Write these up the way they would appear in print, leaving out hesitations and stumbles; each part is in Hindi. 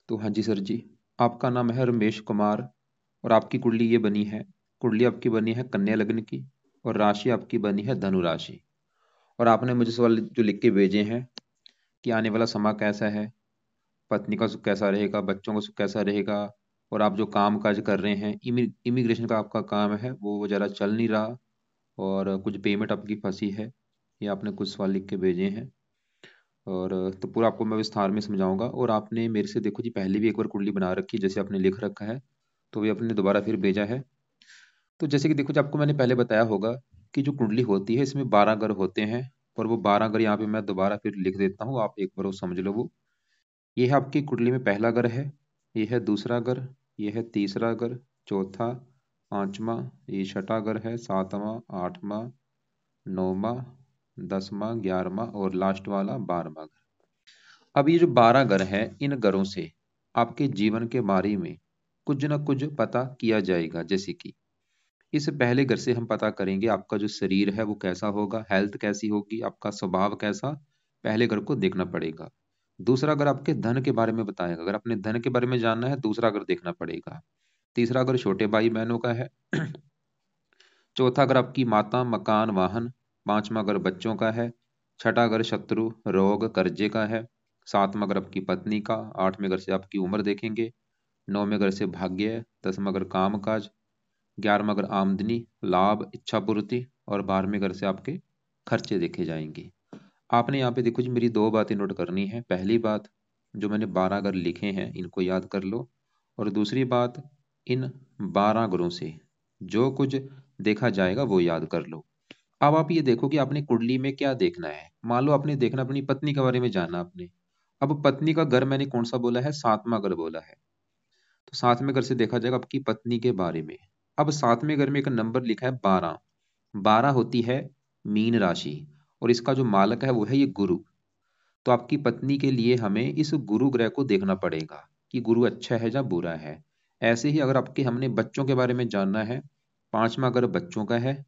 तो हाँ जी सर जी, आपका नाम है रमेश कुमार और आपकी कुंडली ये बनी है। कुंडली आपकी बनी है कन्या लग्न की और राशि आपकी बनी है धनु राशि। और आपने मुझे सवाल जो लिख के भेजे हैं कि आने वाला समय कैसा है, पत्नी का सुख कैसा रहेगा, बच्चों का सुख कैसा रहेगा, और आप जो काम काज कर रहे हैं, इमिग्रेशन का आपका काम है वो ज़रा चल नहीं रहा, और कुछ पेमेंट आपकी फंसी है। ये आपने कुछ सवाल लिख के भेजे हैं। और तो पूरा आपको मैं विस्तार में समझाऊंगा। और आपने मेरे से देखो जी पहले भी एक बार कुंडली बना रखी है, जैसे आपने लिख रखा है, तो भी आपने दोबारा फिर भेजा है। तो जैसे कि देखो जी, आपको मैंने पहले बताया होगा कि जो कुंडली होती है इसमें 12 घर होते हैं। और वो 12 घर यहाँ पे मैं दोबारा फिर लिख देता हूँ, आप एक बार वो समझ लो। वो ये है आपकी कुंडली में पहला घर है, ये है दूसरा घर, ये है तीसरा घर, चौथा, पांचवा, ये छठा घर है, सातवां, आठवां, नौवां, दसवां, ग्यारहवां और लास्ट वाला 12वां घर। अब ये जो 12 घर हैं, इन घरों से आपके जीवन के बारे में कुछ ना कुछ पता किया जाएगा। जैसे कि इस पहले घर से हम पता करेंगे आपका जो शरीर है वो कैसा होगा, हेल्थ कैसी होगी, आपका स्वभाव कैसा, पहले घर को देखना पड़ेगा। दूसरा घर आपके धन के बारे में बताएगा, अगर आपने धन के बारे में जानना है दूसरा घर देखना पड़ेगा। तीसरा घर छोटे भाई बहनों का है। चौथा घर आपकी माता, मकान, वाहन। पांचवा घर बच्चों का है। छठा घर शत्रु, रोग, कर्जे का है। सातवां घर आपकी पत्नी का। आठवें घर से आपकी उम्र देखेंगे। नौवें घर से भाग्य। दसवां घर काम काज। 11वां घर आमदनी, लाभ, इच्छा पूर्ति। और 12वें घर से आपके खर्चे देखे जाएंगे। आपने यहाँ पे देखो जी मेरी दो बातें नोट करनी है। पहली बात, जो मैंने 12 घर लिखे हैं इनको याद कर लो। और दूसरी बात, इन 12 घरों से जो कुछ देखा जाएगा वो याद कर लो। अब आप ये देखो कि आपने कुंडली में क्या देखना है। मान लो आपने देखना अपनी पत्नी के बारे में जानना आपने। अब पत्नी का घर मैंने कौन सा बोला है, सातवां घर बोला है। तो सातवें घर से देखा जाएगा आपकी पत्नी के बारे में। अब सातवें घर में एक नंबर लिखा है 12। 12 होती है मीन राशि, और इसका जो मालक है वो है ये गुरु। तो आपकी पत्नी के लिए हमें इस गुरु ग्रह को देखना पड़ेगा कि गुरु अच्छा है या बुरा है। ऐसे ही अगर आपके हमने बच्चों के बारे में जानना है, पांचवा घर बच्चों का है,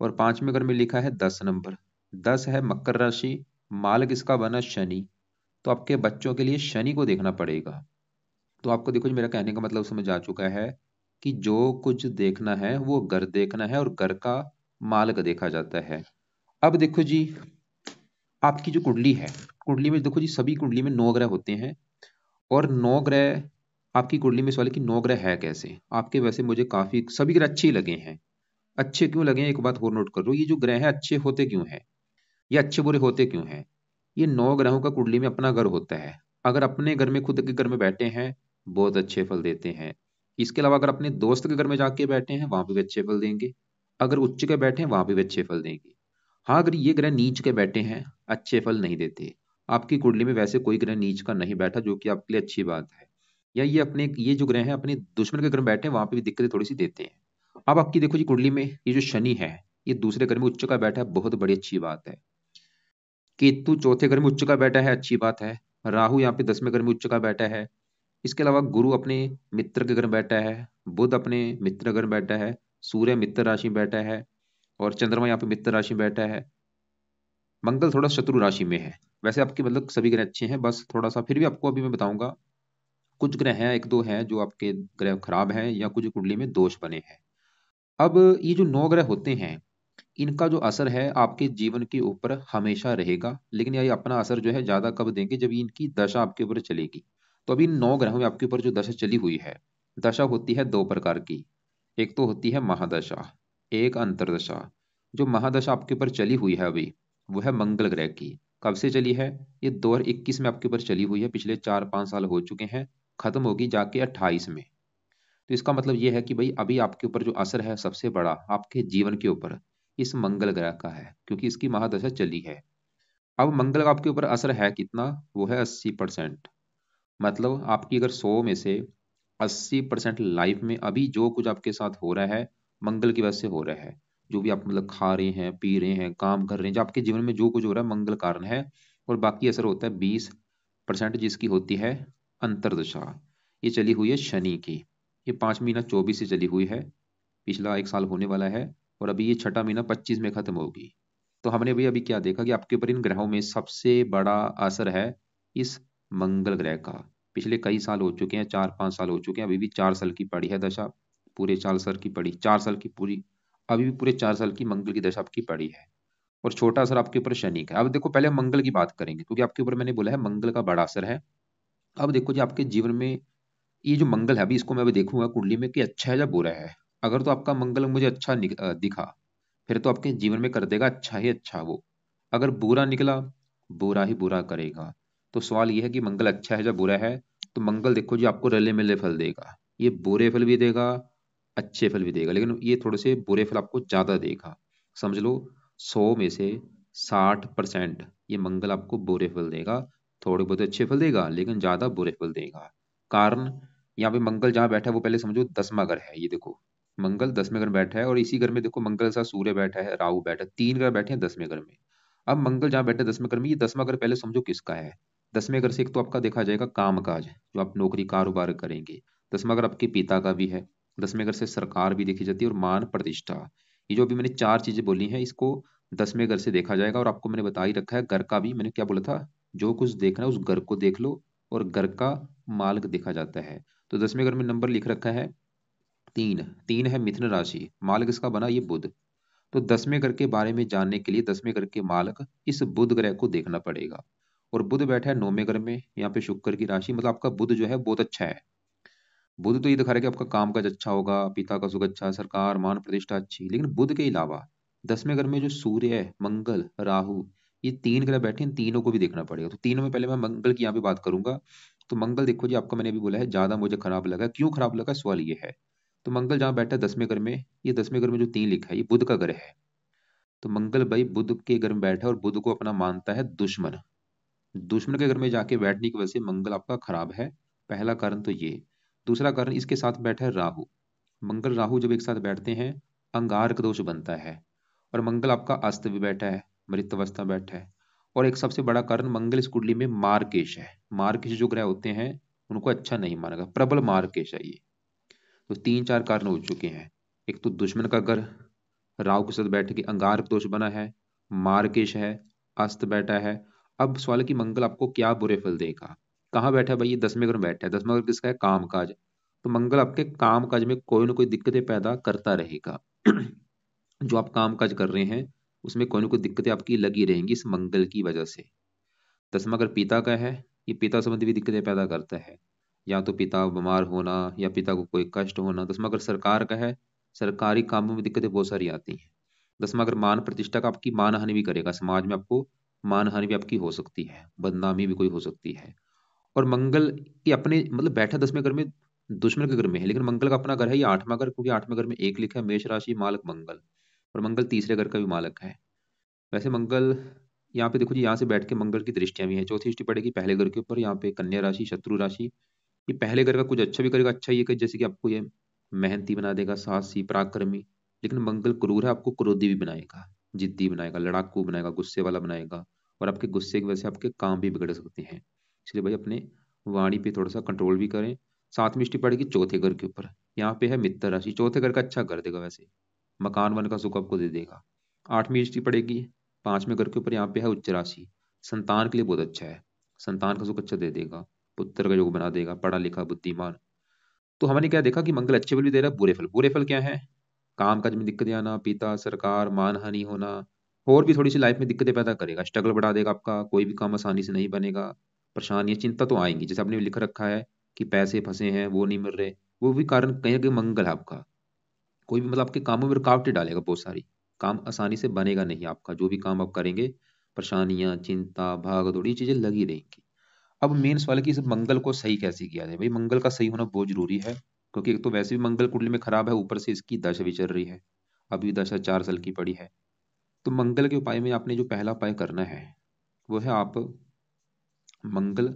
और पांचवें घर में लिखा है 10 नंबर। 10 है मकर राशि, मालक इसका बना शनि। तो आपके बच्चों के लिए शनि को देखना पड़ेगा। तो आपको देखो जी मेरा कहने का मतलब समझ आ चुका है कि जो कुछ देखना है वो घर देखना है, और घर का मालक देखा जाता है। अब देखो जी आपकी जो कुंडली है, कुंडली में देखो जी सभी कुंडली में 9 ग्रह होते हैं। और 9 ग्रह आपकी कुंडली में सवाल है कि 9 ग्रह है कैसे। आपके वैसे मुझे काफी सभी ग्रह अच्छे ही लगे हैं। अच्छे क्यों लगे हैं, एक बात और नोट कर लो, ये जो ग्रह है अच्छे होते क्यों है, ये अच्छे बुरे होते क्यों हैं। ये 9 ग्रहों का कुंडली में अपना घर होता है। अगर अपने घर में खुद के घर में बैठे हैं, बहुत अच्छे फल देते हैं। इसके अलावा अगर अपने दोस्त के घर में जाके बैठे हैं वहां पे भी अच्छे फल देंगे। अगर उच्च के बैठे हैं वहां पे भी अच्छे फल देंगे। हाँ, अगर ये ग्रह नीच के बैठे हैं अच्छे फल नहीं देते। आपकी कुंडली में वैसे कोई ग्रह नीच का नहीं बैठा, जो कि आपके लिए अच्छी बात है। या ये जो ग्रह है अपने दुश्मन के घर में बैठे हैं वहां पे भी दिक्कतें थोड़ी सी देते हैं। अब आपकी देखो जी कुंडली में ये जो शनि है, ये दूसरे घर में उच्च का बैठा है, बहुत बड़ी अच्छी बात है। केतु चौथे घर में उच्च का बैठा है, अच्छी बात है। राहु यहाँ पे 10वें घर में उच्च का बैठा है। इसके अलावा गुरु अपने मित्र के घर में बैठा है, बुध अपने मित्र घर में बैठा है, सूर्य मित्र राशि में बैठा है, और चंद्रमा यहाँ पे मित्र राशि में बैठा है। मंगल थोड़ा शत्रु राशि में है। वैसे आपके मतलब सभी ग्रह अच्छे हैं, बस थोड़ा सा फिर भी आपको अभी मैं बताऊंगा कुछ ग्रह हैं, एक दो हैं जो आपके ग्रह खराब हैं या कुछ कुंडली में दोष बने हैं। अब ये जो 9 ग्रह होते हैं, इनका जो असर है आपके जीवन के ऊपर हमेशा रहेगा, लेकिन ये अपना असर जो है ज्यादा कब देंगे, जब इनकी दशा आपके ऊपर चलेगी। तो अभी इन 9 ग्रहों में आपके ऊपर जो दशा चली हुई है, दशा होती है दो प्रकार की। एक तो होती है महादशा, एक अंतरदशा। जो महादशा आपके ऊपर चली हुई है अभी, वो है मंगल ग्रह की। कब से चली है, ये 2021 में आपके ऊपर चली हुई है, पिछले 4-5 साल हो चुके हैं। खत्म होगी जाके 28 में। तो इसका मतलब ये है कि भाई अभी आपके ऊपर जो असर है सबसे बड़ा आपके जीवन के ऊपर इस मंगल ग्रह का है, क्योंकि इसकी महादशा चली है। अब मंगल का आपके ऊपर असर है कितना, वो है 80%। मतलब आपकी अगर 100 में से 80% लाइफ में अभी जो कुछ आपके साथ हो रहा है, मंगल की वजह से हो रहा है। जो भी आप मतलब खा रहे हैं, पी रहे हैं, काम कर रहे हैं, जो आपके जीवन में जो कुछ हो रहा है मंगल कारण है। और बाकी असर होता है 20%, जिसकी होती है अंतरदशा। ये चली हुई है शनि की। ये 5 महीना 24 से चली हुई है, पिछला 1 साल होने वाला है। और अभी ये छठा महीना 25 में खत्म होगी। तो हमने भी अभी क्या देखा कि आपके ऊपर इन ग्रहों में सबसे बड़ा असर है इस मंगल ग्रह का। पिछले कई साल हो चुके हैं, 4-5 साल हो चुके हैं, अभी भी 4 साल की पड़ी है दशा, पूरे 4 साल की पड़ी, 4 साल की पूरी, अभी भी पूरे 4 साल की मंगल की दशा आपकी पड़ी है। और छोटा असर आपके ऊपर शनि का है। अब देखो पहले हम मंगल की बात करेंगे, क्योंकि आपके ऊपर मैंने बोला है मंगल का बड़ा असर है। अब देखो जी आपके जीवन में ये जो मंगल है, अभी इसको मैं अभी देखूंगा कुंडली में कि अच्छा है या बुरा है। अगर तो आपका मंगल मुझे अच्छा दिखा, फिर तो आपके जीवन में कर देगा अच्छा ही अच्छा वो। अगर बुरा निकला, बुरा ही बुरा करेगा। तो सवाल ये है कि मंगल अच्छा है या बुरा है। तो मंगल देखो जी आपको रले मिले फल देगा, ये बुरे फल भी देगा, अच्छे फल भी देगा, लेकिन ये थोड़े से बुरे फल आपको ज्यादा देगा। समझ लो 100 में से 60% ये मंगल आपको बुरे फल देगा। थोड़े बहुत अच्छे फल देगा लेकिन ज्यादा बुरे फल देगा। कारण, यहाँ पे मंगल जहाँ बैठा है वो पहले समझो 10वां घर है, ये देखो मंगल 10वें घर में बैठा है, और इसी घर में देखो मंगल सा सूर्य बैठा है, राहु बैठा है, 3 ग्रह बैठे हैं 10वें घर में। अब मंगल जहाँ बैठे 10वें घर में, ये 10वां घर पहले समझो किसका है। 10वें घर से एक तो आपका देखा जाएगा काम काज, जो आप नौकरी कारोबार करेंगे। 10वां घर आपके पिता का भी है। 10वें घर से सरकार भी देखी जाती है, और मान प्रतिष्ठा। ये जो अभी मैंने 4 चीजें बोली हैं, इसको 10वें घर से देखा जाएगा। और आपको मैंने बता ही रखा है घर का भी, मैंने क्या बोला था, जो कुछ देखना है उस घर को देख लो, और घर का मालिक देखा जाता है। तो 10वें घर में नंबर लिख रखा है 3। 3 है मिथुन राशि, मालिक इसका बना ये बुध। तो 10वें घर के बारे में जानने के लिए 10वें घर के मालिक इस बुध ग्रह को देखना पड़ेगा। और बुध बैठा है 9वें घर में, यहाँ पे शुक्र की राशि, मतलब आपका बुध जो है बहुत अच्छा है। बुध तो ये दिखा रहा है कि आपका काम काज अच्छा होगा, पिता का सुख अच्छा, सरकार मान प्रतिष्ठा अच्छी। लेकिन बुध के अलावा 10वें घर में जो सूर्य है, मंगल, राहु, ये 3 ग्रह बैठे हैं, इन तीनों को भी देखना पड़ेगा। तो तीनों में पहले मैं मंगल की यहाँ पे बात करूंगा। तो मंगल देखो जी आपका मैंने अभी बोला है ज्यादा मुझे खराब लगा। क्यों खराब लगा, सवाल ये है। तो मंगल जहाँ बैठा है 10वें घर में, ये 10वें घर में जो 3 लिखा है ये बुध का घर है। तो मंगल भाई बुध के घर में बैठा है, और बुध को अपना मानता है दुश्मन। दुश्मन के घर में जाके बैठने की वजह से मंगल आपका खराब है। पहला कारण तो ये। दूसरा कारण, इसके साथ बैठा है राहु। मंगल राहु जब एक साथ बैठते हैं, अंगारक दोष बनता है। और मंगल आपका अस्त भी बैठा है, मृत अवस्था बैठा है। और एक सबसे बड़ा कारण, मंगल इस कुंडली में मार्केश है। मार्केश जो ग्रह होते हैं उनको अच्छा नहीं माना गया, प्रबल मार्केश है ये। तो 3-4 कारण हो चुके हैं। एक तो दुश्मन का घर, राहु के साथ बैठ के अंगारक दोष बना है, मार्केश है, अस्त बैठा है। अब सवाल है कि मंगल आपको क्या बुरे फल देगा। कहाँ बैठा है भाई, ये 10वें घर में बैठा है। 10वां घर किसका है, काम काज। तो मंगल आपके काम काज में कोई ना कोई दिक्कतें पैदा करता रहेगा। जो आप काम काज कर रहे हैं उसमें कोई ना कोई दिक्कतें आपकी लगी रहेंगी इस मंगल की वजह से। 10वां घर पिता का है, ये पिता संबंधी भी दिक्कतें पैदा करता है। या तो पिता बीमार होना, या पिता को कोई कष्ट होना। 10वां घर सरकार का है, सरकारी कामों में दिक्कतें बहुत सारी आती हैं। 10वां घर मान प्रतिष्ठा का, आपकी मान हानि भी करेगा, समाज में आपको मान हानि भी आपकी हो सकती है, बदनामी भी कोई हो सकती है। और मंगल की अपने मतलब बैठा 10वें घर में, दुश्मन के घर में है, लेकिन मंगल का अपना घर है ये 8वां घर, क्योंकि 8वें घर में एक लिखा है मेष राशि, मालक मंगल। और मंगल तीसरे घर का भी मालक है। वैसे मंगल यहाँ पे देखो जी, यहाँ से बैठ के मंगल की दृष्टियां भी हैं। चौथी दृष्टि पड़ेगी पहले घर के ऊपर, यहाँ पे कन्या राशि, शत्रु राशि। ये पहले घर का कुछ अच्छा भी करेगा, अच्छा ये कि जैसे कि आपको ये मेहनती बना देगा, साहसी पराक्रमी। लेकिन मंगल क्रूर है, आपको क्रोधी भी बनाएगा, जिद्दी बनाएगा, लड़ाकू बनाएगा, गुस्से वाला बनाएगा। और आपके गुस्से की वजह से आपके काम भी बिगड़ सकते हैं। इसलिए भाई अपने वाणी पे थोड़ा सा कंट्रोल भी करें। सातवीं दृष्टि पड़ेगी चौथे घर के ऊपर, यहाँ पे है मित्र राशि। चौथे घर का अच्छा कर देगा, वैसे मकान वन का सुख आपको दे देगा। आठवीं दृष्टि पड़ेगी 5वें घर के ऊपर, यहाँ पे है उच्च राशि। संतान के लिए बहुत अच्छा है, संतान का सुख अच्छा दे देगा, पुत्र का योग बना देगा, पढ़ा लिखा बुद्धिमान। तो हमने क्या देखा कि मंगल अच्छे फल भी दे रहा है, बुरे फल। बुरे फल क्या है, काम काज में दिक्कतें आना, पिता सरकार मान हानि होना। और भी थोड़ी सी लाइफ में दिक्कतें पैदा करेगा, स्ट्रगल बढ़ा देगा आपका, कोई भी काम आसानी से नहीं बनेगा। परेशानियां चिंता तो आएंगी, जैसे आपने लिख रखा है कि पैसे फंसे हैं, वो नहीं मिल रहे। वो भी कारण कहीं ना कहीं मंगल है आपका। कोई भी मतलब आपके कामों में रुकावटें डालेगा बहुत सारी। काम आसानी से बनेगा नहीं आपका, जो भी काम आप करेंगे परेशानियां, चिंता, भाग दौड़, ये चीजें लगी रहेंगी। अब मेन सवाल है कि इस मंगल को सही कैसे किया जाए। भाई मंगल का सही होना बहुत जरूरी है, क्योंकि एक तो वैसे भी मंगल कुंडली में खराब है, ऊपर से इसकी दशा भी चल रही है। अभी दशा 4 साल की पड़ी है। तो मंगल के उपाय में आपने जो पहला उपाय करना है वो है, आप मंगल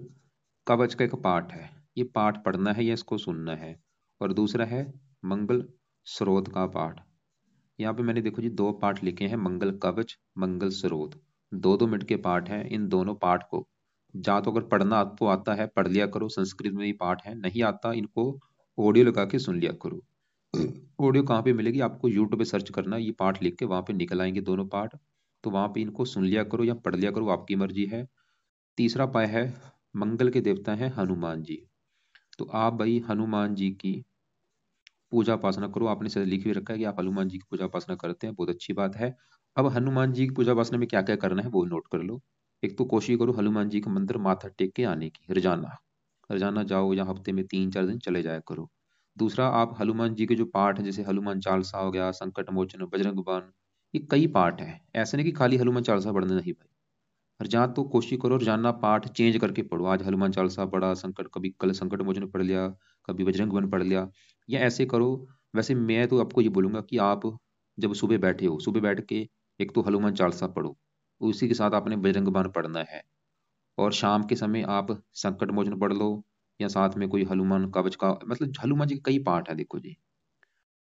कवच का एक पाठ है, ये पाठ पढ़ना है या इसको सुनना है। और दूसरा है मंगल स्रोत का पाठ। यहाँ पे मैंने देखो जी 2 पाठ लिखे हैं, मंगल कवच, मंगल स्रोत। 2-2 मिनट के पाठ हैं। इन दोनों पाठ को जा तो अगर पढ़ना आपको आता है पढ़ लिया करो, संस्कृत में भी पाठ है, नहीं आता इनको ऑडियो लगा के सुन लिया करो। ऑडियो कहाँ पे मिलेगी आपको, यूट्यूब पे सर्च करना, ये पाठ लिख के वहां पे निकल आएंगे दोनों पाठ। तो वहां पे इनको सुन लिया करो या पढ़ लिया करो, आपकी मर्जी है। तीसरा उपाय है, मंगल के देवता हैं हनुमान जी। तो आप भाई हनुमान जी की पूजा उपासना करो। आपने शायद लिख भी रखा है कि आप हनुमान जी की पूजा उपासना करते हैं, बहुत अच्छी बात है। अब हनुमान जी की पूजा उपासना में क्या क्या करना है वो नोट कर लो। एक तो कोशिश करो हनुमान जी का मंदिर माथा टेक के आने की, रोजाना रोजाना जाओ, या हफ्ते में 3-4 दिन चले जाया करो। दूसरा, आप हनुमान जी के जो पाठ हैं, जैसे हनुमान चालीसा हो गया, संकट मोचन, बजरंग बाण, ये कई पाठ हैं, ऐसे नहीं कि खाली हनुमान चालीसा पढ़ना, नहीं भाई। और जहाँ तो कोशिश करो रोजाना पाठ चेंज करके पढ़ो। आज हनुमान चालीसा पढ़ा, संकट, कभी कल संकट मोचन पढ़ लिया, कभी बजरंग बन पढ़ लिया, या ऐसे करो। वैसे मैं तो आपको ये बोलूंगा कि आप जब सुबह बैठे हो, सुबह बैठ के एक तो हनुमान चालीसा पढ़ो, उसी के साथ आपने बजरंग बाण पढ़ना है। और शाम के समय आप संकट मोचन पढ़ लो, या साथ में कोई हनुमान कवच का, मतलब हनुमान जी के कई पाठ है देखो जी।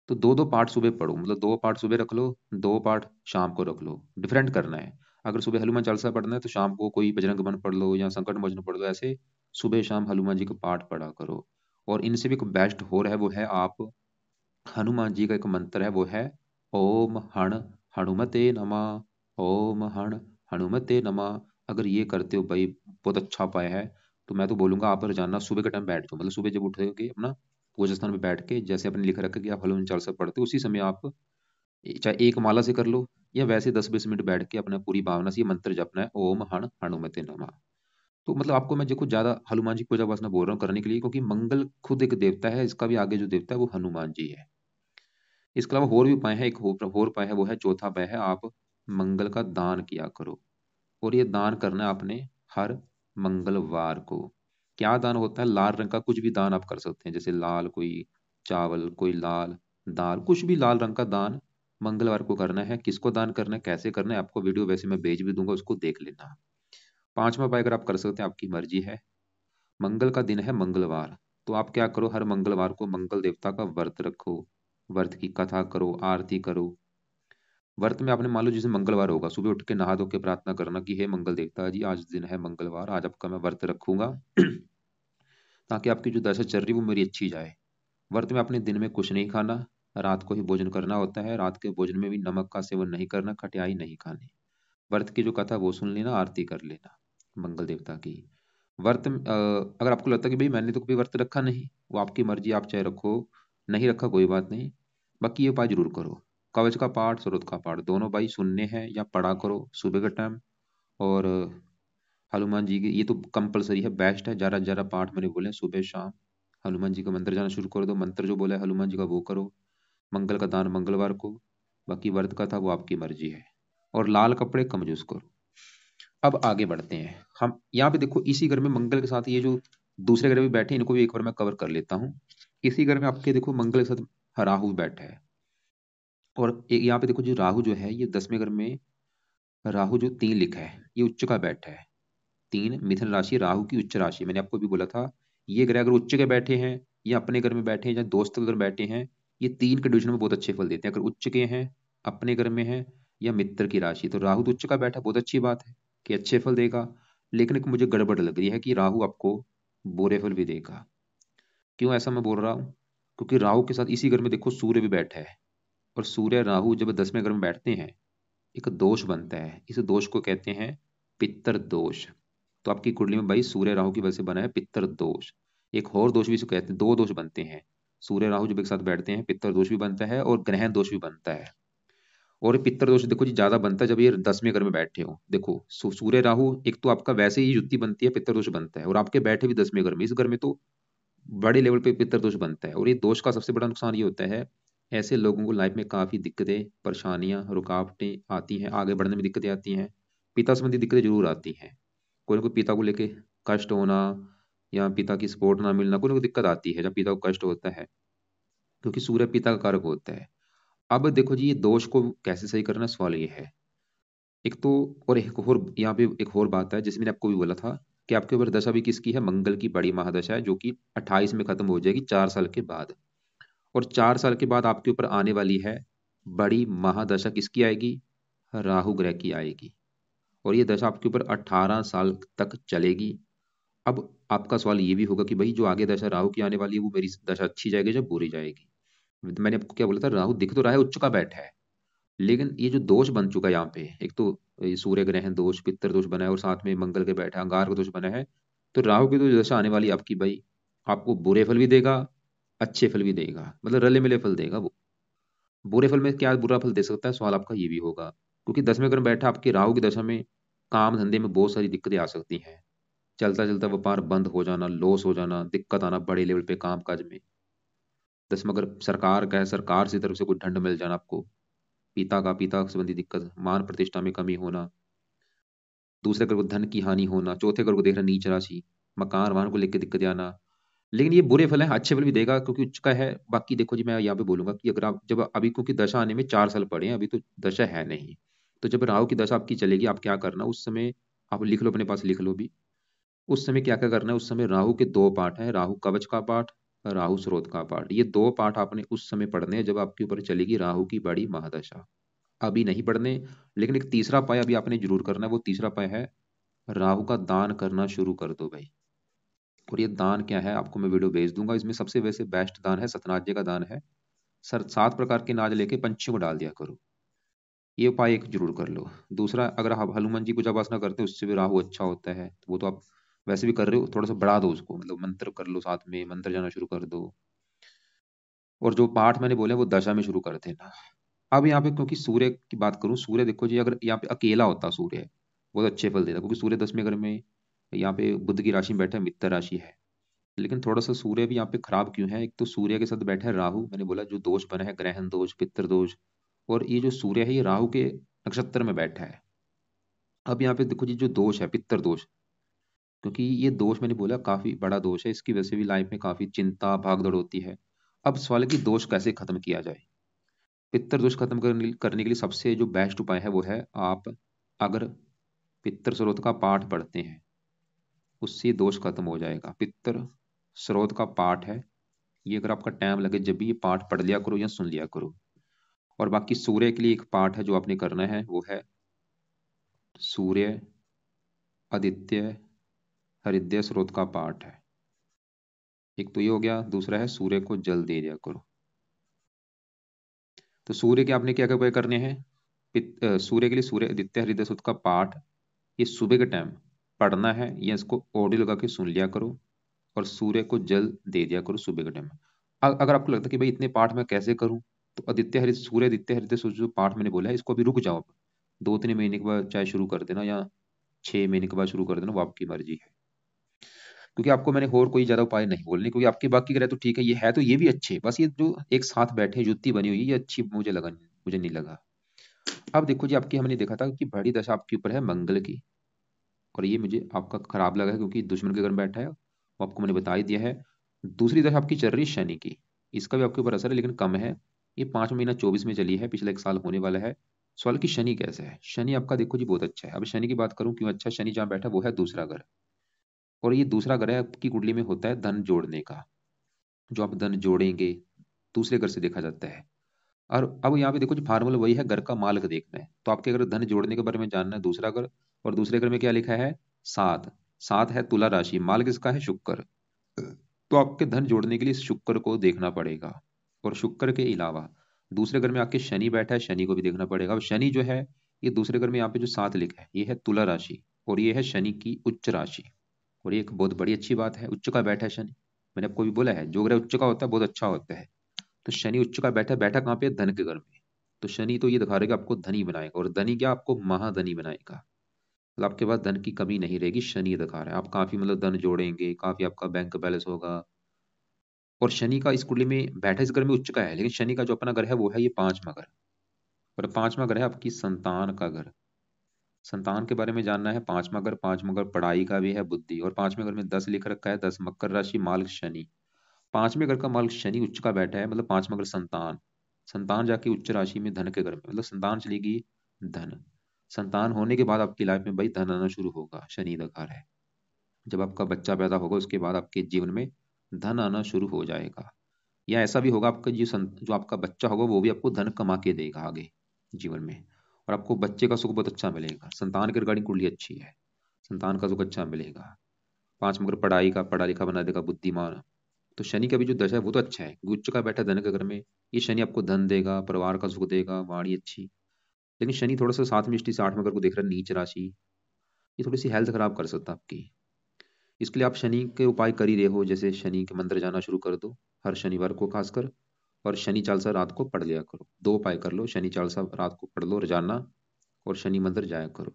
तो दो दो पार्ट सुबह पढ़ो, मतलब दो पार्ट सुबह रख लो, दो पार्ट शाम को रख लो, डिफरेंट करना है। अगर सुबह हनुमान चालीसा पढ़ना है तो शाम को कोई बजरंग बन पढ़ लो या संकट मोचन पढ़ लो, ऐसे सुबह शाम हनुमान जी का पाठ पढ़ा करो। और इनसे भी एक बेस्ट हो रहा है, वो है आप हनुमान जी का एक मंत्र है, वो है ओम हण हनुमते नमः, ओम हण हनुमते नमः। अगर ये करते हो भाई, बहुत अच्छा उपाय है। तो मैं तो बोलूंगा आप रोजाना सुबह के टाइम बैठ जाओ, मतलब सुबह जब उठोगे अपना पूजा स्थान में बैठ के, जैसे आपने लिख रखा है कि आप हनुमान चालीसा पढ़ते हो, उसी समय आप चाहे एक माला से कर लो, या वैसे 10-20 मिनट बैठ के अपना पूरी भावना से ये मंत्र जपना है, ओम हण हनुमते नमः। तो मतलब आपको मैं देखो ज्यादा हनुमान जी की पूजा उपासना बोल रहा हूँ करने के लिए, क्योंकि मंगल खुद एक देवता है, इसका भी आगे जो देवता है वो हनुमान जी है। इसके अलावा और भी उपाय है, एक और उपाय है, वो है चौथा उपाय है, आप मंगल का दान किया करो। और ये दान करना है आपने हर मंगलवार को। क्या दान होता है? लाल रंग का कुछ भी दान आप कर सकते हैं, जैसे लाल कोई चावल, कोई लाल दाल, कुछ भी लाल रंग का दान मंगलवार को करना है। किसको दान करना है, कैसे करना है, आपको वीडियो वैसे मैं भेज भी दूंगा, उसको देख लेना। पांचवा उपाय अगर आप कर सकते हैं, आपकी मर्जी है। मंगल का दिन है मंगलवार, तो आप क्या करो, हर मंगलवार को मंगल देवता का व्रत रखो, व्रत की कथा करो, आरती करो। व्रत में आपने मान लो जैसे मंगलवार होगा, सुबह उठ के नहा धो के प्रार्थना करना कि हे मंगल देवता जी, आज दिन है मंगलवार, आज आपका मैं व्रत रखूंगा ताकि आपकी जो दशा चल रही है वो मेरी अच्छी जाए। व्रत में आपने दिन में कुछ नहीं खाना, रात को ही भोजन करना होता है। रात के भोजन में भी नमक का सेवन नहीं करना, खटियाई नहीं खानी। व्रत की जो कथा वो सुन लेना, आरती कर लेना मंगल देवता की। अगर आपको लगता है कि भाई मैंने तो कभी व्रत रखा नहीं, वो आपकी मर्जी, आप चाहे रखो, नहीं रखा कोई बात नहीं। बाकी ये उपाय जरूर करो, कवच का पाठ, सरोत का पाठ, दोनों भाई सुनने हैं या पढ़ा करो सुबह के टाइम। और हनुमान जी की ये तो कंपलसरी है, बेस्ट है। जरा जरा पाठ मैंने बोले सुबह शाम, हनुमान जी का मंत्र जाना शुरू कर दो, मंत्र जो बोला है हनुमान जी का वो करो। मंगल का दान मंगलवार को, बाकी व्रत का था वो आपकी मर्जी है। और लाल कपड़े कम यूज करो। अब आगे बढ़ते हैं हम, यहाँ पे देखो इसी घर में मंगल के साथ ये जो दूसरे घर में बैठे हैं, इनको भी एक बार मैं कवर कर लेता हूँ। इसी घर में आपके देखो मंगल के साथ राहु बैठा है। और यहाँ पे देखो जो राहु जो है, ये 10वें घर में राहु जो 3 लिखा है, ये उच्च का बैठा है। 3 मिथुन राशि राहु की उच्च राशि, मैंने आपको भी बोला था। ये ग्रह अगर उच्च के बैठे हैं, या अपने घर में बैठे हैं, या दोस्त के घर बैठे हैं, ये 3 कंडीशन में बहुत अच्छे फल देते हैं। अगर उच्च के हैं, अपने घर में है, या मित्र की राशि, तो राहु तो उच्च का बैठा, बहुत अच्छी बात है कि अच्छे फल देगा। लेकिन एक मुझे गड़बड़ लग रही है कि राहु आपको बुरे फल भी देगा। क्यों ऐसा मैं बोल रहा हूँ? क्योंकि राहु के साथ इसी घर में देखो सूर्य भी बैठा है। और सूर्य राहु जब 10वें घर में बैठते हैं, एक दोष बनता है, इस दोष को कहते हैं पित्तर दोष। तो आपकी कुंडली में भाई सूर्य राहु की वजह से बना है पित्तर दोष। एक और दोष भी इसे कहते हैं, दो दोष बनते हैं। सूर्य राहु जब एक साथ बैठते हैं, पित्तर दोष भी बनता है और ग्रहण दोष भी बनता है। और ये पित्तर दोष देखो जी ज्यादा बनता है जब ये 10वें घर में बैठे हो। देखो सूर्य राहु, एक तो आपका वैसे ही युति बनती है, पित्तर दोष बनता है, और आपके बैठे भी 10वें घर में, इस घर में तो बड़े लेवल पे पित्तर दोष बनता है। और ये दोष का सबसे बड़ा नुकसान ये होता है, ऐसे लोगों को लाइफ में काफी दिक्कतें, परेशानियां, रुकावटें आती हैं, आगे बढ़ने में दिक्कतें आती हैं। पिता संबंधी दिक्कतें जरूर आती हैं। कोई ना कोई पिता को लेके कष्ट होना, या पिता की सपोर्ट ना मिलना, कोई ना कोई दिक्कत आती है जब पिता को कष्ट होता है, क्योंकि सूर्य पिता का कारक होता है। अब देखो जी, ये दोष को कैसे सही करना, सवाल ये है। एक तो, और एक और यहाँ पे एक और बात है, जिसमें मैंने आपको भी बोला था कि आपके ऊपर दशा भी किसकी है, मंगल की बड़ी महादशा है, जो कि 28 में खत्म हो जाएगी, 4 साल के बाद। और 4 साल के बाद आपके ऊपर आने वाली है बड़ी महादशा, किसकी आएगी? राहु ग्रह की आएगी। और ये दशा आपके ऊपर 18 साल तक चलेगी। अब आपका सवाल ये भी होगा कि भाई जो आगे दशा राहु की आने वाली है, वो मेरी दशा अच्छी जाएगी या बुरी जाएगी? मैंने आपको क्या बोला था, राहु दिख तो रहा है उच्च का बैठा है, लेकिन ये जो दोष बन चुका है यहाँ पे, एक तो ये सूर्य ग्रहण दोष, पितर दोष बना है, और साथ में मंगल के बैठा है, अंगार का दोष बना है। तो राहु की तो दशा आने वाली है आपकी भाई आपको बुरे फल भी देगा, अच्छे फल भी देगा, मतलब रले मिले फल देगा वो। बुरे फल में क्या बुरा फल दे सकता है, सवाल आपका ये भी होगा। क्योंकि 10वें घर में बैठा आपके राहु की दशा में काम धंधे में बहुत सारी दिक्कतें आ सकती हैं। चलता चलता व्यापार बंद हो जाना, लॉस हो जाना, दिक्कत आना बड़े लेवल पे काम काज में। 10वां घर सरकार का है, सरकार से तरफ से कोई दंड मिल जाना आपको, पिता संबंधी दिक्कत, मान प्रतिष्ठा में कमी होना, दूसरे घर को धन की हानि होना, चौथे घर को देख रहा नीच राशि, मकान वाहन को लेकर दिक्कत आना। लेकिन ये बुरे फल हैं, अच्छे फल भी देगा क्योंकि उच्च का है। बाकी देखो जी, मैं यहाँ पे बोलूंगा कि अगर आप जब अभी, क्योंकि दशा आने में 4 साल पड़े हैं, अभी तो दशा है नहीं। तो जब राहु की दशा आपकी चलेगी, आप क्या करना उस समय, आप लिख लो, अपने पास लिख लो भी। उस समय क्या क्या करना है, उस समय राहु के 2 पाठ हैं, राहु कवच का पाठ, राहु स्रोत का पाठ। ये 2 पाठ आपने उस समय पढ़ने हैं जब आपके ऊपर चलेगी राहु की बड़ी महादशा। अभी नहीं पढ़ने। लेकिन एक तीसरा पाय अभी आपने जरूर करना है, वो तीसरा पाय है राहु का दान करना शुरू कर दो भाई। और ये दान क्या है, आपको मैं वीडियो भेज दूंगा। इसमें सबसे वैसे बेस्ट दान है सतनाज्य का दान है। सर 7 प्रकार के नाज लेके पंछियों को डाल दिया करो। ये उपाय एक जरूर कर लो। दूसरा, अगर आप हनुमान जी पूजा उपासना करते हो, उससे भी राहु अच्छा होता है, तो वो तो आप वैसे भी कर रहे हो, थोड़ा सा बढ़ा दो उसको, मतलब मंत्र कर लो, साथ में मंत्र जाना शुरू कर दो। और जो पाठ मैंने बोले वो दशा में शुरू कर देना। अब यहाँ पे क्योंकि सूर्य की बात करूं, सूर्य देखो जी, अगर यहाँ पे अकेला होता सूर्य, बहुत अच्छे फल देता, क्योंकि सूर्य 10वें घर में यहाँ पे बुध की राशि में बैठा है, मित्र राशि है। लेकिन थोड़ा सा सूर्य भी यहाँ पे खराब क्यों है, एक तो सूर्य के साथ बैठा है राहु, मैंने बोला जो दोष बना है, ग्रहण दोष, पितृ दोष। और ये जो सूर्य है ये राहु के नक्षत्र में बैठा है। अब यहाँ पे देखो जी, जो दोष है पितृ दोष, क्योंकि ये दोष मैंने बोला काफी बड़ा दोष है, इसकी वजह से भी लाइफ में काफी चिंता भागदौड़ होती है। अब सवाल है कि दोष कैसे खत्म किया जाए। पितृ दोष खत्म करने के लिए सबसे जो बेस्ट उपाय है वो है, आप अगर पितृ स्रोत का पाठ पढ़ते हैं, उससे दोष खत्म हो जाएगा। पितृ स्रोत का पाठ है ये, अगर आपका टाइम लगे जब भी ये पाठ पढ़ लिया करो या सुन लिया करो। और बाकी सूर्य के लिए एक पाठ है जो आपने करना है, वो है सूर्य आदित्य हृदय स्रोत का पाठ है। एक तो ये हो गया, दूसरा है सूर्य को जल दे दिया करो। तो सूर्य के आपने क्या क्या उपाय करने हैं, सूर्य के लिए सूर्य आदित्य हृदय स्रोत का पाठ ये सुबह के टाइम पढ़ना है, या इसको ऑडियो लगा के सुन लिया करो। और सूर्य को जल दे दिया करो सुबह के टाइम। अगर आपको लगता है कि भाई इतने पाठ मैं कैसे करूं, तो सूर्य आदित्य हृदय सूर्य जो पाठ मैंने बोला है, इसको अभी रुक जाओ आप। 2-3 महीने के बाद चाहे शुरू कर देना, या 6 महीने के बाद शुरू कर देना, वो आपकी मर्जी है। क्योंकि आपको मैंने और कोई ज्यादा उपाय नहीं बोलने, क्योंकि आपके बाकी ग्रह तो ठीक है, ये है तो ये भी अच्छे, बस ये जो एक साथ बैठे युति बनी हुई है ये अच्छी मुझे लगा, मुझे नहीं लगा। अब देखो जी, आपकी हमने देखा था कि बड़ी दशा आपके ऊपर है मंगल की, और ये मुझे आपका खराब लगा है क्योंकि दुश्मन के घर में बैठा है, वो आपको मैंने बता ही दिया है। दूसरी दशा आपकी चल रही है शनि की, इसका भी आपके ऊपर असर है लेकिन कम है। ये 5 महीना 24 में चली है, पिछले 1 साल होने वाला है। सवाल की शनि कैसा है, शनि आपका देखो जी बहुत अच्छा है। अब शनि की बात करूं क्यों अच्छा, शनि जहाँ बैठा वो है दूसरा घर। और ये दूसरा घर है आपकी कुंडली में होता है धन जोड़ने का, जो आप धन जोड़ेंगे दूसरे घर से देखा जाता है। और अब यहाँ पे देखो जी, फार्मूला वही है, घर का मालक देखना है। तो आपके अगर धन जोड़ने के बारे में जानना है, दूसरा घर, और दूसरे घर में क्या लिखा है, 7। 7 है तुला राशि, मालक इसका है शुक्र। तो आपके धन जोड़ने के लिए शुक्र को देखना पड़ेगा। और शुक्र के अलावा दूसरे घर में आपके शनि बैठा है, शनि को भी देखना पड़ेगा। अब शनि जो है ये दूसरे घर में यहाँ पे जो 7 लिखा है ये है तुला राशि, और ये है शनि की उच्च राशि। और ये एक बहुत बड़ी अच्छी बात है, उच्च का बैठा है शनि। मैंने आपको भी बोला है जो ग्रह उच्च का होता है बहुत अच्छा होता है। तो शनि उच्च का बैठा, बैठा कहाँ पे, धन के घर में। तो शनि तो ये दिखा रहा है कि आपको धनी बनाएगा, और धनी क्या, आपको महाधनी बनाएगा। मतलब आपके पास धन की कमी नहीं रहेगी, शनि ये दिखा रहा है। आप काफी मतलब धन जोड़ेंगे, काफी आपका बैंक बैलेंस होगा। और शनि का इस कुंडली में बैठा, इस घर में उच्च का है, लेकिन शनि का जो अपना घर है वो है ये 5वां घर। और 5वां घर है आपकी संतान का घर। संतान के बारे में जानना है, 5वां घर, 5वां घर पढ़ाई का भी है, बुद्धि। और 5वें घर में 10 लिख रखा है, 10 मकर राशि, मालिक शनि। 5वें घर का मालिक शनि उच्च का बैठा है, मतलब 5वां घर संतान। संतान जाके उच्च राशि में धन के घर में, मतलब संतान चलेगी धन। संतान होने के बाद आपकी लाइफ में भाई धन आना शुरू होगा, शनि दखा है। जब आपका बच्चा पैदा होगा उसके बाद आपके जीवन में धन आना शुरू हो जाएगा। या ऐसा भी होगा आपका जो आपका बच्चा होगा वो भी आपको धन कमा के देगा आगे जीवन में। और आपको बच्चे का सुख बहुत अच्छा मिलेगा, संतान की रिगार्डिंग कुंडली अच्छी है, संतान का सुख अच्छा मिलेगा। 5 मगर पढ़ाई का, पढ़ा लिखा बना देगा, बुद्धिमान। तो शनि का भी जो दशा है वो तो अच्छा है, उच्च का बैठा धन के घर में। ये शनि आपको धन देगा, परिवार का सुख देगा, वाणी अच्छी। लेकिन शनि थोड़ा सा 7वीं दृष्टि से 8वें घर को देख रहा है, नीच राशि। ये थोड़ी सी हेल्थ खराब कर सकता है आपकी। इसके लिए आप शनि के उपाय कर ही रहे हो, जैसे शनि के मंदिर जाना शुरू कर दो हर शनिवार को खासकर, और शनि चालीसा रात को पढ़ लिया करो। दो उपाय कर लो, शनि चालीसा रात को पढ़ लो रोजाना, और शनि मंदिर जाया करो।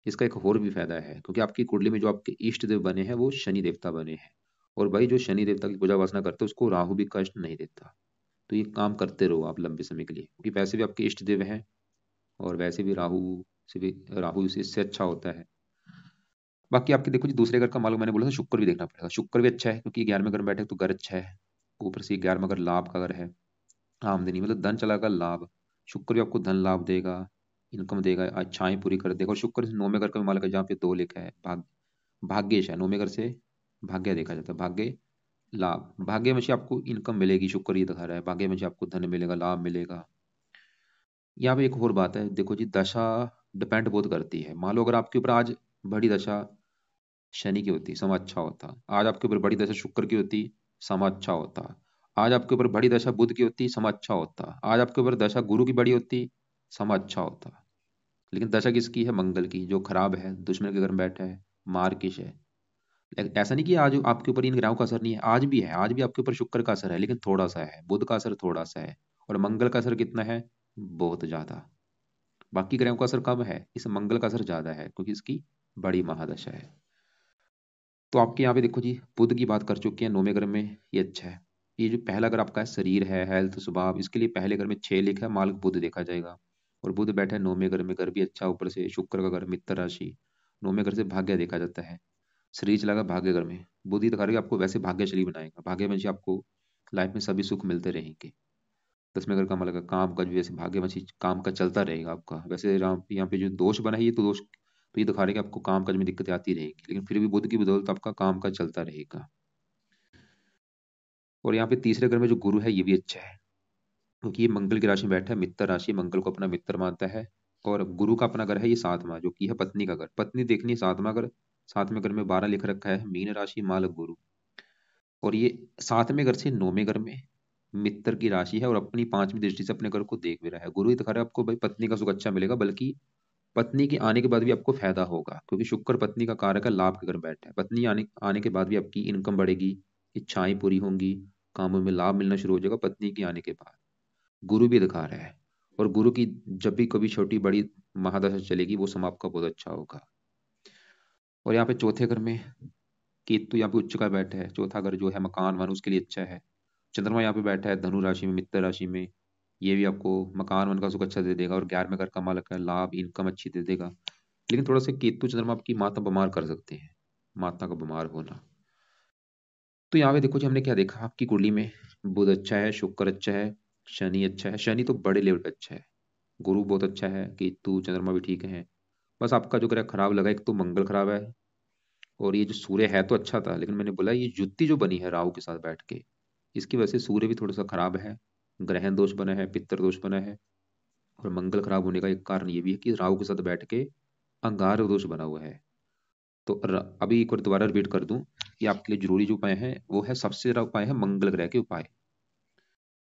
इसका एक और भी फायदा है, क्योंकि आपकी कुंडली में जो आपके इष्ट देव बने हैं वो शनि देवता बने हैं, और भाई जो शनि देवता की पूजा वासना करते हैं उसको राहु भी कष्ट नहीं देता। तो ये काम करते रहो आप लंबे समय के लिए, क्योंकि वैसे भी आपके इष्ट देव हैं, और वैसे भी राहु इससे अच्छा होता है। बाकी आपके देखो जी, दूसरे घर का मालूम मैंने बोला था, शुक्र भी देखना पड़ेगा। शुक्र भी अच्छा है, क्योंकि 11वें घर में बैठे तो घर अच्छा है। ऊपर से 11वां घर लाभ का घर है, आमदनी मतलब धन चलाकर लाभ। शुक्र भी आपको धन लाभ देगा, इनकम देगा, अच्छाएं पूरी कर देगा। और शुक्र से 9वें घर का भी मालक है, जहाँ पे दो लिखा है भाग्येश है। 9वें घर से भाग्य देखा जाता है, भाग्य लाभ। भाग्य में से आपको इनकम मिलेगी, शुक्र ये दिखा रहा है। भाग्य में से आपको धन मिलेगा, लाभ मिलेगा। यहाँ पे एक और बात है, देखो जी, दशा डिपेंड बहुत करती है। मान लो अगर आपके ऊपर आज बड़ी दशा शनि की होती, समय अच्छा होता। आज आपके ऊपर बड़ी दशा शुक्र की होती, समय अच्छा होता। आज आपके ऊपर बड़ी दशा बुध की होती, समय अच्छा होता। आज आपके ऊपर दशा गुरु की बड़ी होती, समय अच्छा होता। लेकिन दशा किसकी है? मंगल की, जो खराब है, दुश्मन के घर में बैठा है, मार्किश है। ऐसा नहीं कि आज आपके ऊपर इन ग्रहों का असर नहीं है, आज भी है। आज भी आपके ऊपर शुक्र का असर है, लेकिन थोड़ा सा है। बुध का असर थोड़ा सा है, और मंगल का असर कितना है? बहुत ज्यादा। बाकी ग्रहों का असर कम है, इस मंगल का असर ज्यादा है, क्योंकि इसकी बड़ी महादशा है। तो आपके यहाँ पे देखो जी, बुध की बात कर चुके हैं 9वें घर में, ये अच्छा है। ये जो पहला घर आपका है, शरीर है, हेल्थ, स्वभाव, इसके लिए पहले घर में 6 लिखा है, मालक बुध देखा जाएगा। और बुध बैठा है 9वें घर में, घर भी अच्छा। ऊपर से शुक्र का घर मित्र राशि, 9वें घर से भाग्य देखा जाता है। शरीर चलागा भाग्य घर में, बुध ही दिखा रही है आपको वैसे भाग्यशाली बनाएगा। भाग्य में से आपको लाइफ में सभी सुख मिलते रहेंगे। 10वें घर का मालक है, काम काज भी वैसे भाग्य में से काम का चलता रहेगा आपका। वैसे राम यहाँ पे जो दोष बना है, ये तो दोष तो ये दिखा रहे हैं कि आपको काम काज में दिक्कतें आती रहेगी, लेकिन फिर भी बुध की बदौलत आपका काम काज चलता रहेगा। और यहाँ पे तीसरे घर में जो गुरु है, ये भी अच्छा है, क्योंकि ये मंगल की राशि में बैठा है। मित्र राशि, मंगल को अपना मित्र मानता है। और गुरु का अपना घर है ये 7वां, जो कि है पत्नी का घर। पत्नी देखनी है 7वां घर। 7वें घर में 12 लिख रखा है, मीन राशि, मालक गुरु। और ये 7वें घर से 9वें घर में मित्र की राशि है, और अपनी 5वीं दृष्टि से अपने घर को देख भी रहा है। गुरु ही दिखा रहा है आपको भाई पत्नी का सुख अच्छा मिलेगा, बल्कि पत्नी के आने के बाद भी आपको फायदा होगा, क्योंकि शुक्र पत्नी का कारक है, लाभ के घर में बैठा है। पत्नी आने आने के बाद भी आपकी इनकम बढ़ेगी, इच्छाएं पूरी होंगी, कामों में लाभ मिलना शुरू हो जाएगा पत्नी के आने के बाद। गुरु भी दिखा रहा है। और गुरु की जब भी कभी छोटी बड़ी महादशा चलेगी, वो समय आपका बहुत अच्छा होगा। और यहाँ पे चौथे घर में केतु यहाँ पे उच्च का बैठा है। चौथा घर जो है मकान वन, उसके लिए अच्छा है। चंद्रमा यहाँ पे बैठा है धनु राशि में, मित्र राशि में। ये भी आपको मकान वन का सुख अच्छा दे देगा, और 11वें घर का मालक है, लाभ इनकम अच्छी दे देगा। लेकिन थोड़ा सा केतु चंद्रमा आपकी माता बीमार कर सकते हैं, माता का बीमार होना। तो यहाँ पे देखो जी, हमने क्या देखा, आपकी कुंडली में बुध अच्छा है, शुक्र अच्छा है, शनि अच्छा है। शनि तो बड़े लेवल पे अच्छा है, गुरु बहुत अच्छा है, केतु चंद्रमा भी ठीक है। बस आपका जो ग्रह खराब लगा, एक तो मंगल खराब है, और ये जो सूर्य है तो अच्छा था, लेकिन मैंने बोला ये युति जो बनी है राहु के साथ बैठ के, इसकी वजह से सूर्य भी थोड़ा सा खराब है। ग्रहण दोष बना है, पितर दोष बना है। और मंगल खराब होने का एक कारण ये भी है कि राहु के साथ बैठ के अंगारक दोष बना हुआ है। तो अभी एक बार दोबारा रिपीट कर दूं कि आपके लिए जरूरी जो उपाय है, वो है सबसे ज्यादा उपाय है मंगल ग्रह के उपाय।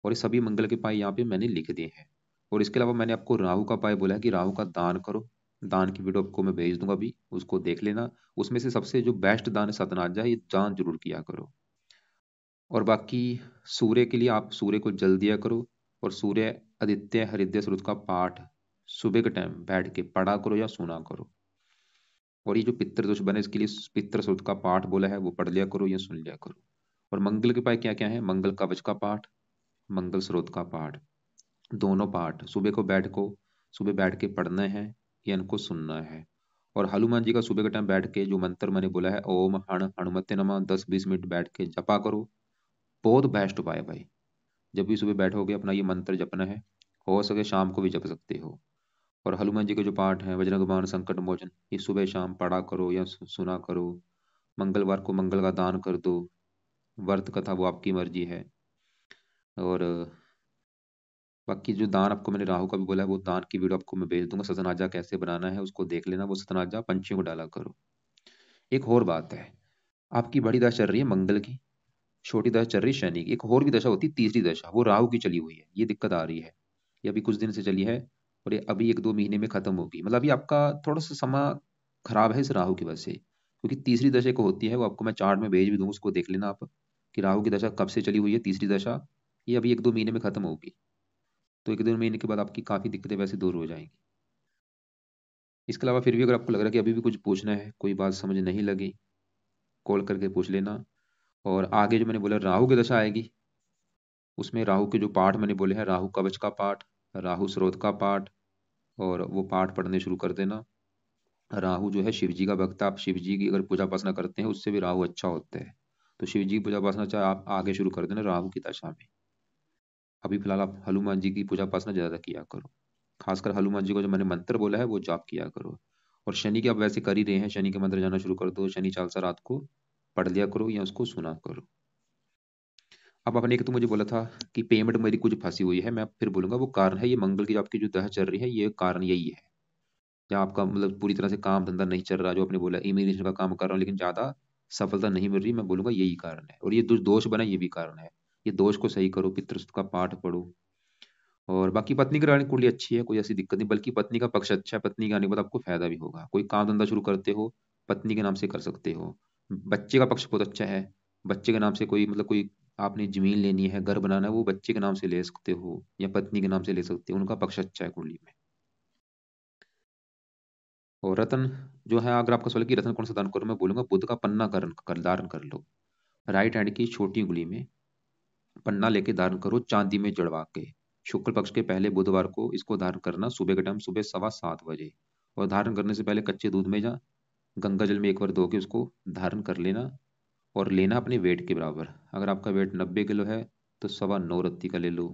और ये सभी मंगल के उपाय यहाँ पे मैंने लिख दिए हैं। और इसके अलावा मैंने आपको राहु का उपाय बोला है कि राहु का दान करो। दान की वीडियो आपको मैं भेज दूंगा अभी, उसको देख लेना। उसमें से सबसे जो बेस्ट दान है सतनाजा, ये दान जरूर किया करो। और बाकी सूर्य के लिए आप सूर्य को जल दिया करो। और सूर्य आदित्य हृदय सूरज का पाठ सुबह के टाइम बैठ के पढ़ा करो या सुना करो। और ये जो पितृ दोष बने, इसके लिए पितृ सूक्त का पाठ बोला है, वो पढ़ लिया करो या सुन लिया करो। और मंगल के उपाय क्या क्या है? मंगल कवच का पाठ, मंगल स्रोत का पाठ, दोनों पाठ सुबह बैठ के पढ़ना है या इनको सुनना है। और हनुमान जी का सुबह के टाइम बैठ के जो मंत्र मैंने बोला है, ओम हण हनुमते नमः, 10-20 मिनट बैठ के जपा करो। बहुत बेस्ट उपाय है भाई। जब भी सुबह बैठोगे अपना ये मंत्र जपना है। हो सके शाम को भी जप सकते हो। और हनुमान जी के जो पाठ है, वज्रगमान संकट मोचन, ये सुबह शाम पढ़ा करो या सुना करो। मंगलवार को मंगल का दान कर दो। व्रत कथा वो आपकी मर्जी है। और बाकी जो दान आपको मैंने राहु का भी बोला है, वो दान की वीडियो आपको मैं भेज दूंगा। सतनाजा कैसे बनाना है उसको देख लेना। वो सतनाजा पंछियों को डाला करो। एक और बात है, आपकी बड़ी दशा चल रही है मंगल की, छोटी दशा चल रही है शनि की। एक और भी दशा होती है, तीसरी दशा, वो राहु की चली हुई है। ये दिक्कत आ रही है, ये अभी कुछ दिन से चली है, और ये अभी 1-2 महीने में खत्म होगी। मतलब अभी आपका थोड़ा सा समय खराब है इस राहु की वजह से। क्योंकि तीसरी दशा एक होती है, वो आपको मैं चार्ट में भेज भी दूँ, उसको देख लेना आप कि राहु की दशा कब से चली हुई है तीसरी दशा। ये अभी 1-2 महीने में खत्म होगी। तो 1-2 महीने के बाद आपकी काफ़ी दिक्कतें वैसे दूर हो जाएंगी। इसके अलावा फिर भी अगर आपको लग रहा है कि अभी भी कुछ पूछना है, कोई बात समझ नहीं लगी, कॉल करके पूछ लेना। और आगे जो मैंने बोला राहु की दशा आएगी, उसमें राहु के जो पाठ मैंने बोले हैं, राहु कवच का पाठ, राहु स्रोत का पाठ, और वो पाठ पढ़ने शुरू कर देना। राहु जो है शिव जी का भक्त है, आप शिव जी की अगर पूजा उपासना करते हैं उससे भी राहु अच्छा होता है। तो शिव जी की पूजा उपासना चाहे आप आगे शुरू कर देना राहु की दशा में। अभी फिलहाल आप हनुमान जी की पूजा उपासना ज़्यादा किया करो। खासकर हनुमान जी को जो मैंने मंत्र बोला है वो जाप किया करो। और शनि की आप वैसे कर ही रहे हैं, शनि के मंत्र जाना शुरू कर दो, शनि चालीसा रात को पढ़ लिया करो या उसको सुना करो। अब आपने एक तो मुझे बोला था कि पेमेंट मेरी कुछ फंसी हुई है, मैं फिर बोलूंगा वो कारण है ये मंगल की जो आपकी जो दशा चल रही है, ये कारण यही है। या आपका मतलब पूरी तरह से काम धंधा नहीं चल रहा, जो आपने बोला इमिग्रेशन का काम कर रहा हूँ लेकिन ज़्यादा सफलता नहीं मिल रही, मैं बोलूंगा यही कारण है। और ये जो दोष बना ये भी कारण है। ये दोष को सही करो, पितृसुक्त का पाठ पढ़ो। और बाकी पत्नी की रानी कुंडली अच्छी है, कोई ऐसी दिक्कत नहीं, बल्कि पत्नी का पक्ष अच्छा है, पत्नी के आने के बाद आपको फायदा भी होगा। कोई काम धंधा शुरू करते हो पत्नी के नाम से कर सकते हो। बच्चे का पक्ष बहुत अच्छा है, बच्चे के नाम से कोई मतलब कोई आपने जमीन लेनी है, घर बनाना है, वो बच्चे के नाम से ले सकते हो या पत्नी के नाम से ले सकते हो, उनका पक्ष अच्छा है कुंडली में। और रत्न जो है, अगर आपका सवाल है कि रत्न कौन सा दान करो, मैं बोलूंगा बुध का पन्ना धारण कर लो। राइट हैंड की छोटी उंगली में पन्ना लेके धारण करो, चांदी में जड़वा के। शुक्ल पक्ष के पहले बुधवार को इसको धारण करना, सुबह के टाइम, सुबह 7:15 बजे। और धारण करने से पहले कच्चे दूध में जा गंगा जल में एक बार धो के उसको धारण कर लेना। और लेना अपने वेट के बराबर। अगर आपका वेट 90 किलो है तो 9.25 रत्ती का ले लो।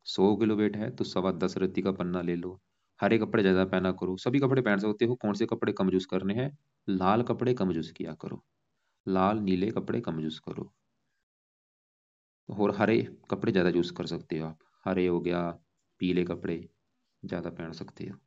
100 किलो वेट है तो 10.25 रत्ती का पन्ना ले लो। हरे कपड़े ज्यादा पहना करो, सभी कपड़े पहन सकते हो, कौन से कपड़े कम यूज करने हैं, लाल कपड़े कम यूज किया करो, लाल नीले कपड़े कम यूज करो। और हरे कपड़े ज्यादा यूज कर सकते हो आप, हरे हो गया, पीले कपड़े ज्यादा पहन सकते हो।